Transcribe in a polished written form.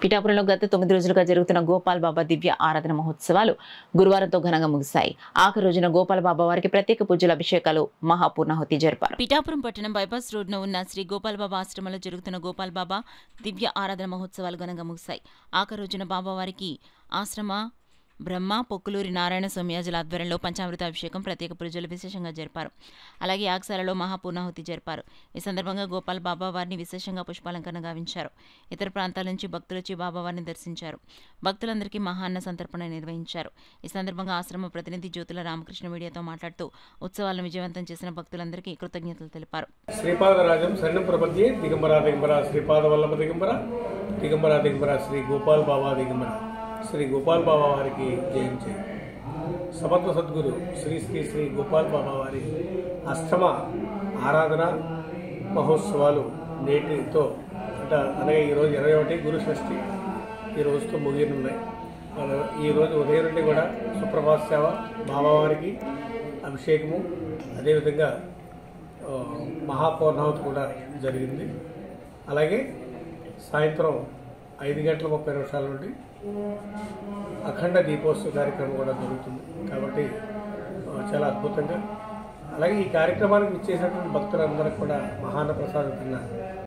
పిఠాపురంలో గత 9 రోజులుగా జరుగుతున్న గోపాల్ బాబా దివ్య ఆరాధన మహోత్సవాలు గురువారంతో ఘనంగా ముగిశాయి. ఆఖరి రోజున గోపాల్ బాబా వారికి ప్రత్యేక పూజలు, అభిషేకాలు, మహాపూర్ణాహుతి జరిపారు. పిఠాపురం పట్టణం బైపాస్ రోడ్డున ఉన్న శ్రీ గోపాల్ బాబా ఆశ్రమంలో జరుగుతున్న గోపాల్ బాబా దివ్య ఆరాధన మహోత్సవాలు ఘనంగా ముగిశాయి. ఆఖరి రోజున బాబా వారికి ఆశ్రమ బ్రహ్మ పొక్కులూరి నారాయణ సోమయాజుల ఆధ్వర్యంలో పంచామృత అభిషేకం, ప్రత్యేక పూజలు విశేషంగా జరిపారు. అలాగే యాగశాలలో మహాపూర్ణాహుతి జరిపారు. ఈ సందర్భంగా గోపాల్ బాబా వారిని విశేషంగా పుష్పాలంకరణ గావించారు. ఇతర ప్రాంతాల నుంచి భక్తులు వచ్చి బాబా వారిని దర్శించారు. భక్తులందరికీ మహాన్న సంతర్పణ నిర్వహించారు. ఈ సందర్భంగా ఆశ్రమ ప్రతినిధి జ్యోతుల రామకృష్ణ మీడియాతో మాట్లాడుతూ ఉత్సవాలను విజయవంతం చేసిన భక్తులందరికీ కృతజ్ఞతలు తెలిపారు. శ్రీపాదరాజం శరణం ప్రపద్యే దిగంబర దిగంబర శ్రీపాద వల్లభ దిగంబర దిగంబర దిగంబర శ్రీ గోపాల్ బాబా దిగంబర శ్రీ గోపాల్ బాబా వారికి జయించే సమత్వ సద్గురు శ్రీ శ్రీ శ్రీ గోపాల్ బాబా వారి అష్టమ ఆరాధన మహోత్సవాలు నేటితో అనగా ఈరోజు 21 గురు షష్ఠి ఈ రోజుతో ముగియనున్నాయి. ఈరోజు ఉదయం నుండి కూడా సుప్రభాత సేవ, బాబావారికి అభిషేకము, అదేవిధంగా మహాపూర్ణాహుతి కూడా జరిగింది. అలాగే సాయంత్రం 5:30 నుండి అఖండ దీపోత్సవ కార్యక్రమం కూడా జరుగుతుంది. కాబట్టి చాలా అద్భుతంగా, అలాగే ఈ కార్యక్రమానికి ఇచ్చేసినటువంటి భక్తులందరికీ కూడా మహాన్న ప్రసాదం